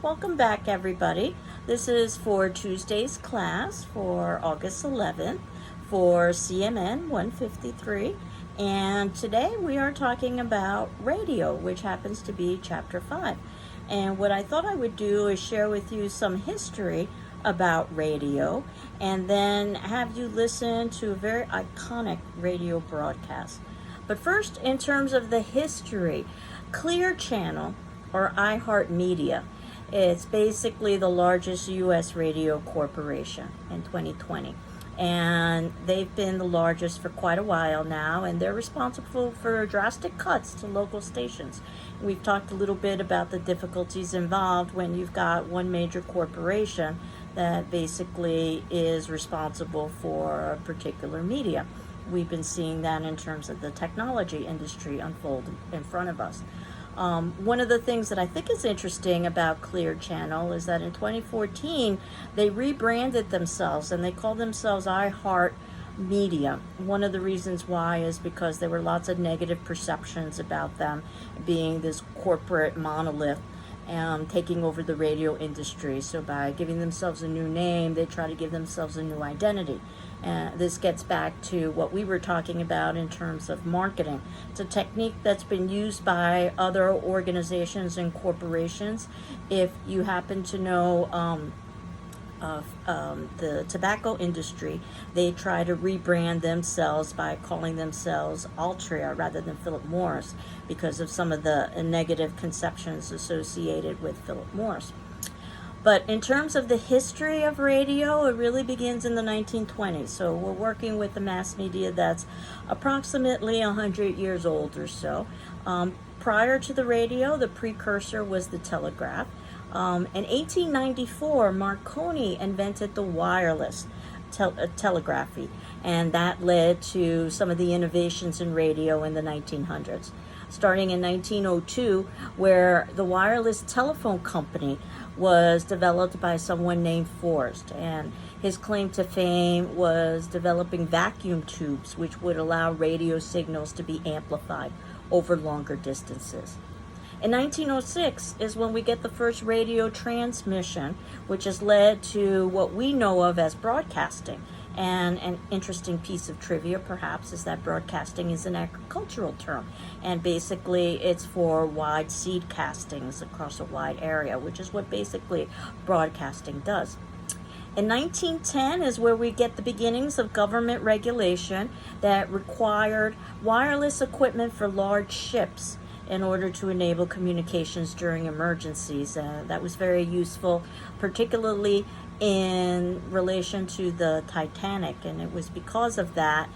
Welcome back, everybody. This is for Tuesday's class for August 11th for CMN 153. And today we are talking about radio, which happens to be Chapter 5. And what I thought I would do is share with you some history about radio and then have you listen to a very iconic radio broadcast. But first, in terms of the history, Clear Channel or iHeartMedia, it's basically the largest U.S. radio corporation in 2020. And they've been the largest for quite a while now, and they're responsible for drastic cuts to local stations. We've talked a little bit about the difficulties involved when you've got one major corporation that basically is responsible for a particular media. We've been seeing that in terms of the technology industry unfold in front of us. One of the things that I think is interesting about Clear Channel is that in 2014, they rebranded themselves and they called themselves iHeartMedia. One of the reasons why is because there were lots of negative perceptions about them being this corporate monolith taking over the radio industry. So by giving themselves a new name, they try to give themselves a new identity. This gets back to what we were talking about in terms of marketing. It's a technique that's been used by other organizations and corporations. If you happen to know the tobacco industry, they try to rebrand themselves by calling themselves Altria rather than Philip Morris because of some of the negative conceptions associated with Philip Morris. But in terms of the history of radio, it really begins in the 1920s. So we're working with the mass media that's approximately 100 years old or so. Prior to the radio, the precursor was the telegraph. In 1894, Marconi invented the wireless telegraphy, and that led to some of the innovations in radio in the 1900s. Starting in 1902, where the wireless telephone company was developed by someone named Forrest, and his claim to fame was developing vacuum tubes which would allow radio signals to be amplified over longer distances. In 1906 is when we get the first radio transmission, which has led to what we know of as broadcasting. And an interesting piece of trivia, perhaps, is that broadcasting is an agricultural term. And basically, it's for wide seed castings across a wide area, which is what basically broadcasting does. In 1910 is where we get the beginnings of government regulation that required wireless equipment for large ships in order to enable communications during emergencies. That was very useful, particularly in relation to the Titanic, and it was because of that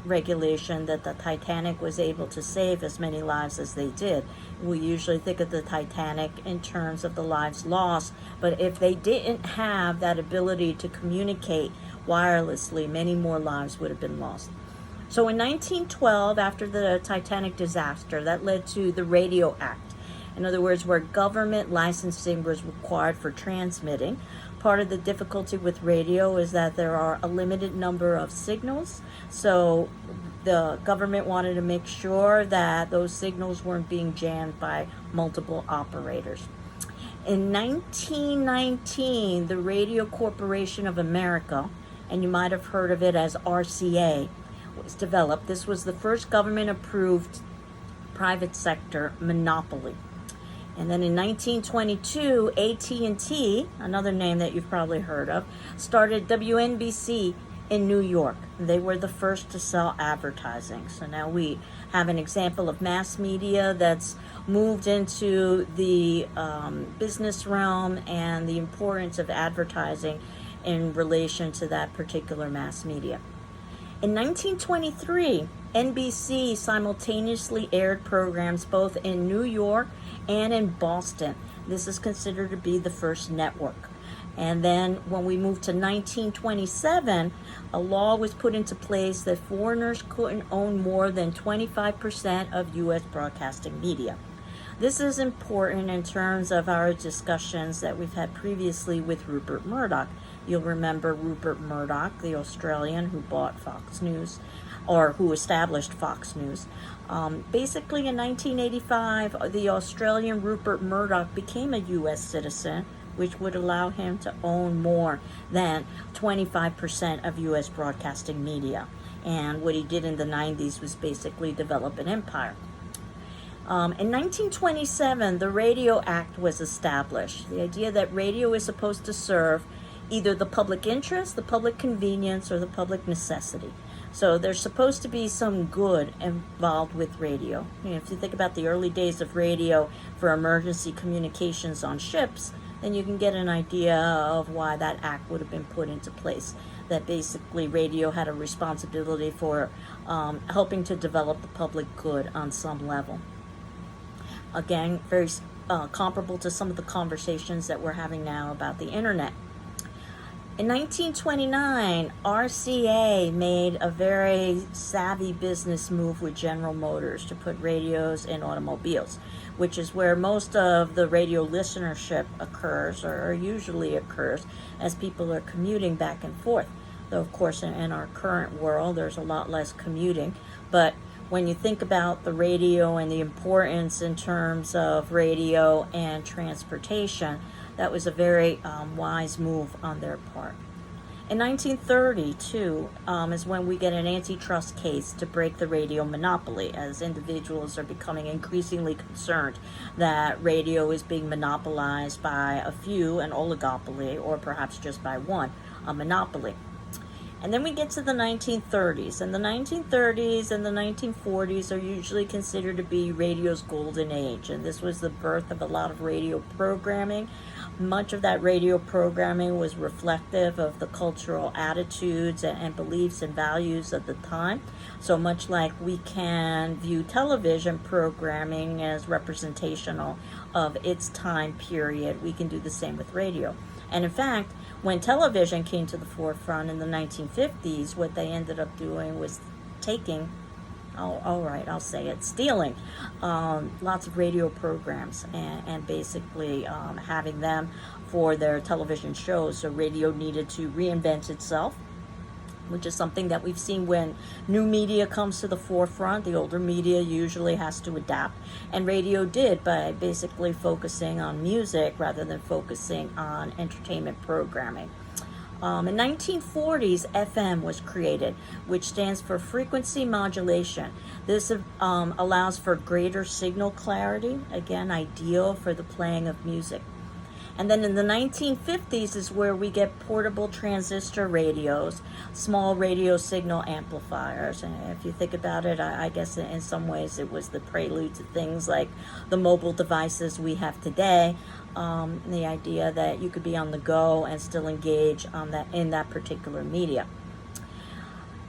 regulation that the Titanic was able to save as many lives as they did. We usually think of the Titanic in terms of the lives lost, but if they didn't have that ability to communicate wirelessly, many more lives would have been lost. So in 1912, after the Titanic disaster, that led to the Radio Act. In other words, where government licensing was required for transmitting. Part of the difficulty with radio is that there are a limited number of signals. So the government wanted to make sure that those signals weren't being jammed by multiple operators. In 1919, the Radio Corporation of America, and you might have heard of it as RCA, was developed. This was the first government-approved private sector monopoly. And then in 1922, AT&T, another name that you've probably heard of, started WNBC in New York. They were the first to sell advertising. So now we have an example of mass media that's moved into the business realm and the importance of advertising in relation to that particular mass media. In 1923, NBC simultaneously aired programs both in New York and in Boston. This is considered to be the first network. And then when we moved to 1927, a law was put into place that foreigners couldn't own more than 25% of U.S. broadcasting media. This is important in terms of our discussions that we've had previously with Rupert Murdoch. You'll remember Rupert Murdoch, the Australian who bought Fox News. or who established Fox News. Basically, in 1985, the Australian Rupert Murdoch became a U.S. citizen, which would allow him to own more than 25% of U.S. broadcasting media. And what he did in the 90s was basically develop an empire. In 1927, the Radio Act was established. The idea that radio is supposed to serve either the public interest, the public convenience, or the public necessity. So there's supposed to be some good involved with radio. If you think about the early days of radio for emergency communications on ships, then you can get an idea of why that act would have been put into place. That basically radio had a responsibility for helping to develop the public good on some level. Again, very comparable to some of the conversations that we're having now about the internet. In 1929, RCA made a very savvy business move with General Motors to put radios in automobiles, which is where most of the radio listenership occurs, or usually occurs, as people are commuting back and forth. Though, of course, in our current world, there's a lot less commuting. But when you think about the radio and the importance in terms of radio and transportation, that was a very wise move on their part. In 1932 is when we get an antitrust case to break the radio monopoly, as individuals are becoming increasingly concerned that radio is being monopolized by a few, an oligopoly, or perhaps just by one, a monopoly. And then we get to the 1930s, and the 1930s and the 1940s are usually considered to be radio's golden age, and this was the birth of a lot of radio programming. Much of that radio programming was reflective of the cultural attitudes and beliefs and values of the time. So much like we can view television programming as representational of its time period, we can do the same with radio. And in fact, when television came to the forefront in the 1950s, what they ended up doing was stealing lots of radio programs and basically having them for their television shows. So radio needed to reinvent itself, which is something that we've seen when new media comes to the forefront. The older media usually has to adapt, and radio did by basically focusing on music rather than focusing on entertainment programming. In 1940s, FM was created, which stands for frequency modulation. This allows for greater signal clarity, again, ideal for the playing of music. And then in the 1950s is where we get portable transistor radios, small radio signal amplifiers. And if you think about it, I guess in some ways it was the prelude to things like the mobile devices we have today. The idea that you could be on the go and still engage in that particular media.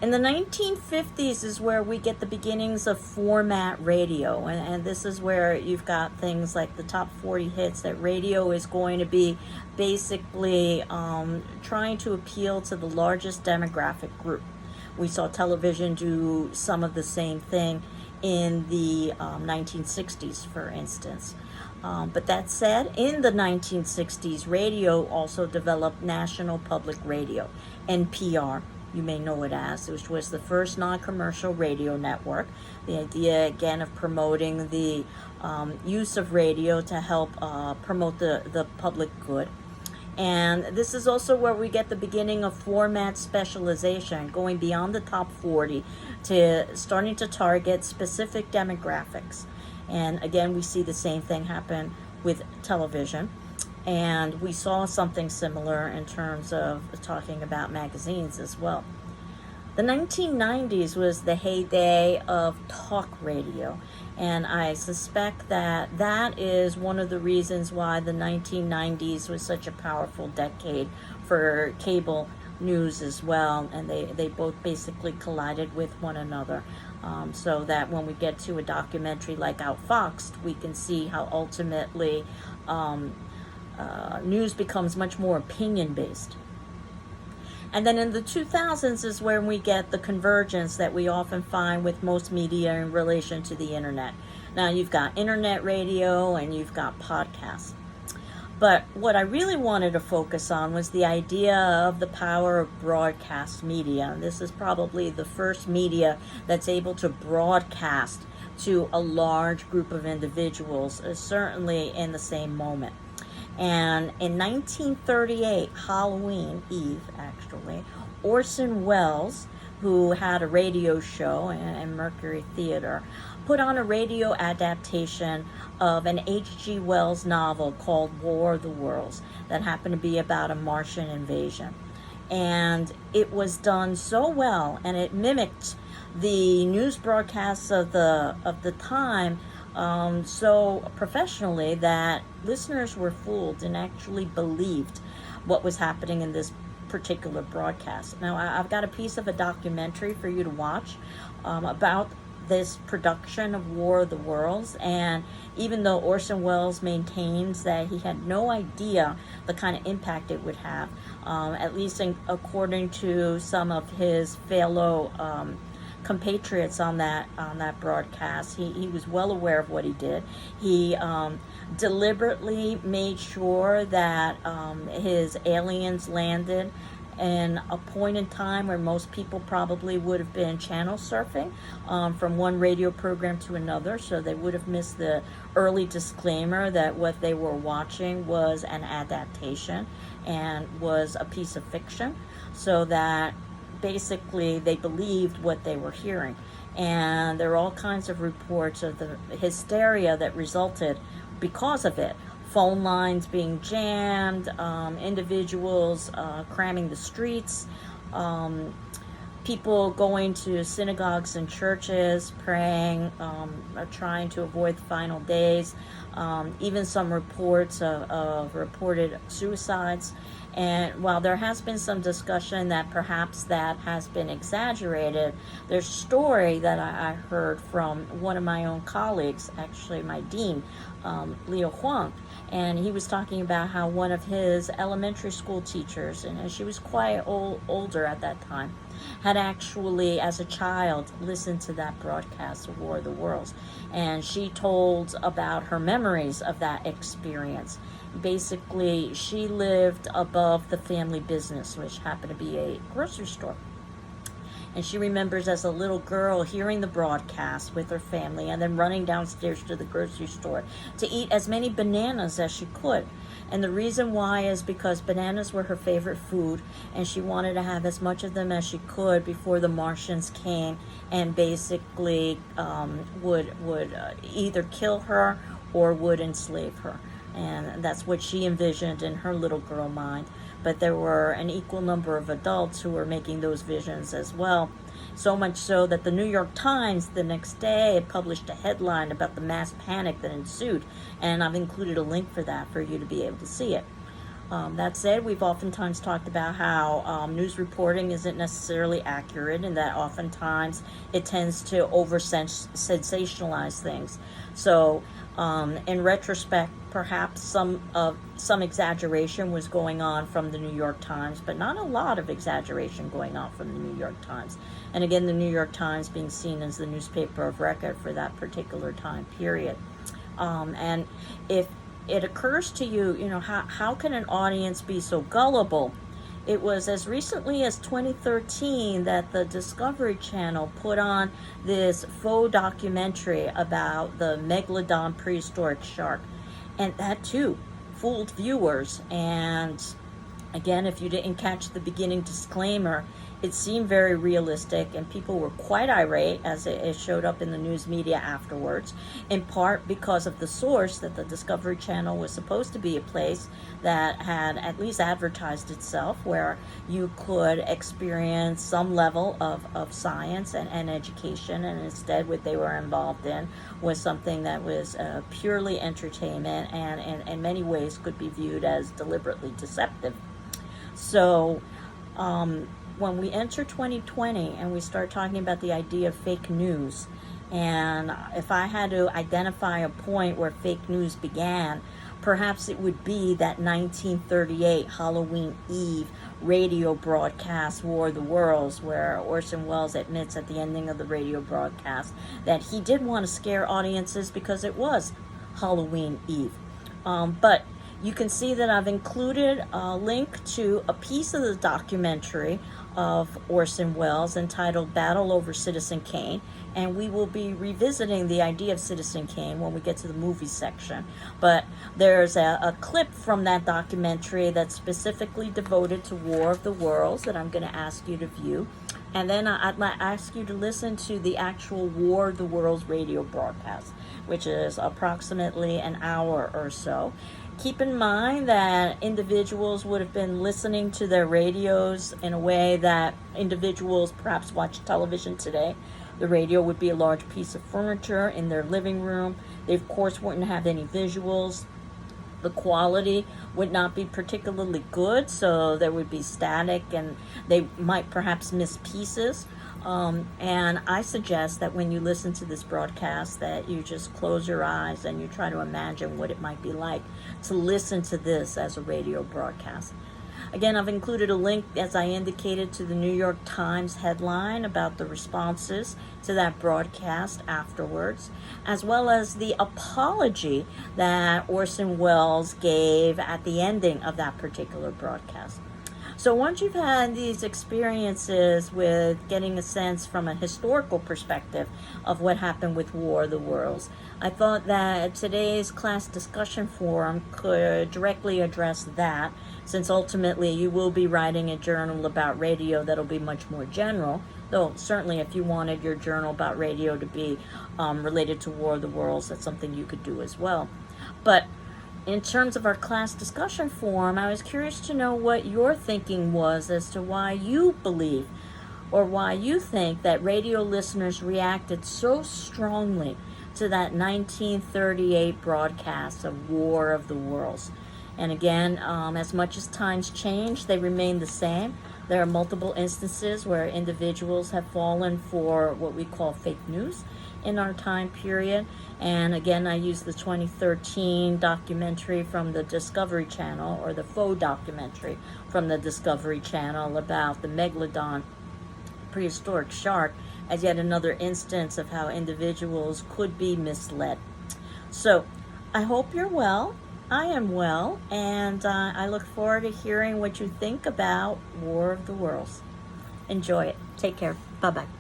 In the 1950s is where we get the beginnings of format radio, and this is where you've got things like the top 40 hits, that radio is going to be basically trying to appeal to the largest demographic group. We saw television do some of the same thing in the 1960s, for instance. But that said, in the 1960s, radio also developed National Public Radio, NPR. You may know it as, which was the first non-commercial radio network. The idea, again, of promoting the use of radio to help promote the public good. And this is also where we get the beginning of format specialization, going beyond the top 40 to starting to target specific demographics. And again, we see the same thing happen with television. And we saw something similar in terms of talking about magazines as well. The 1990s was the heyday of talk radio, and I suspect that that is one of the reasons why the 1990s was such a powerful decade for cable news as well, and they both basically collided with one another. So that when we get to a documentary like Outfoxed, we can see how ultimately news becomes much more opinion-based. And then in the 2000s is where we get the convergence that we often find with most media in relation to the internet. Now you've got internet radio and you've got podcasts. But what I really wanted to focus on was the idea of the power of broadcast media. This is probably the first media that's able to broadcast to a large group of individuals, certainly in the same moment. And in 1938, Halloween Eve, actually, Orson Welles, who had a radio show in Mercury Theater, put on a radio adaptation of an H.G. Wells novel called War of the Worlds that happened to be about a Martian invasion. And it was done so well, and it mimicked the news broadcasts of the time so professionally that listeners were fooled and actually believed what was happening in this particular broadcast. Now, I've got a piece of a documentary for you to watch about this production of War of the Worlds, and even though Orson Welles maintains that he had no idea the kind of impact it would have, at least according to some of his fellow compatriots on that broadcast, he was well aware of what he did. He deliberately made sure that his aliens landed in a point in time where most people probably would have been channel surfing from one radio program to another, so they would have missed the early disclaimer that what they were watching was an adaptation and was a piece of fiction, so that basically they believed what they were hearing. And there are all kinds of reports of the hysteria that resulted because of it. Phone lines being jammed, individuals cramming the streets, people going to synagogues and churches, praying, trying to avoid the final days, even some reports of reported suicides. And while there has been some discussion that perhaps that has been exaggerated, there's a story that I heard from one of my own colleagues, actually my dean, Leo Huang, and he was talking about how one of his elementary school teachers, and she was quite older at that time, had actually, as a child, listened to that broadcast of War of the Worlds. And she told about her memories of that experience. Basically, she lived above the family business, which happened to be a grocery store. And she remembers as a little girl hearing the broadcast with her family and then running downstairs to the grocery store to eat as many bananas as she could. And the reason why is because bananas were her favorite food, and she wanted to have as much of them as she could before the Martians came and basically would either kill her or would enslave her. And that's what she envisioned in her little girl mind. But there were an equal number of adults who were making those visions as well. So much so that the New York Times the next day published a headline about the mass panic that ensued. And I've included a link for that for you to be able to see it. That said, we've oftentimes talked about how news reporting isn't necessarily accurate, and that oftentimes it tends to over-sensationalize things. So in retrospect, perhaps some exaggeration was going on from the New York Times, but not a lot of exaggeration going on from the New York Times. And again, the New York Times being seen as the newspaper of record for that particular time period. And if it occurs to you, how can an audience be so gullible? It was as recently as 2013 that the Discovery Channel put on this faux documentary about the Megalodon prehistoric shark. And that too fooled viewers. And again, if you didn't catch the beginning disclaimer, it seemed very realistic, and people were quite irate as it showed up in the news media afterwards, in part because of the source, that the Discovery Channel was supposed to be a place that had at least advertised itself, where you could experience some level of science and education, and instead what they were involved in was something that was purely entertainment and in many ways could be viewed as deliberately deceptive. So when we enter 2020 and we start talking about the idea of fake news, and if I had to identify a point where fake news began, perhaps it would be that 1938 Halloween Eve radio broadcast, War of the Worlds, where Orson Welles admits at the ending of the radio broadcast that he did want to scare audiences because it was Halloween Eve. But You can see that I've included a link to a piece of the documentary of Orson Welles entitled Battle Over Citizen Kane, and we will be revisiting the idea of Citizen Kane when we get to the movie section. But there's a clip from that documentary that's specifically devoted to War of the Worlds that I'm going to ask you to view. And then I'd ask you to listen to the actual War of the Worlds radio broadcast, which is approximately an hour or so. Keep in mind that individuals would have been listening to their radios in a way that individuals perhaps watch television today. The radio would be a large piece of furniture in their living room. They, of course, wouldn't have any visuals. The quality would not be particularly good, so there would be static and they might perhaps miss pieces. And I suggest that when you listen to this broadcast that you just close your eyes and you try to imagine what it might be like to listen to this as a radio broadcast. Again, I've included a link, as I indicated, to the New York Times headline about the responses to that broadcast afterwards, as well as the apology that Orson Welles gave at the ending of that particular broadcast. So once you've had these experiences with getting a sense from a historical perspective of what happened with War of the Worlds, I thought that today's class discussion forum could directly address that, since ultimately you will be writing a journal about radio that'll be much more general, though certainly if you wanted your journal about radio to be related to War of the Worlds, that's something you could do as well. But in terms of our class discussion forum, I was curious to know what your thinking was as to why you believe or why you think that radio listeners reacted so strongly to that 1938 broadcast of War of the Worlds. And again, as much as times change, they remain the same. There are multiple instances where individuals have fallen for what we call fake news in our time period. And again, I use the 2013 documentary from the Discovery Channel, or the faux documentary from the Discovery Channel about the Megalodon prehistoric shark, as yet another instance of how individuals could be misled. So I hope you're well. I am well, and I look forward to hearing what you think about War of the Worlds. Enjoy it. Take care. Bye-bye.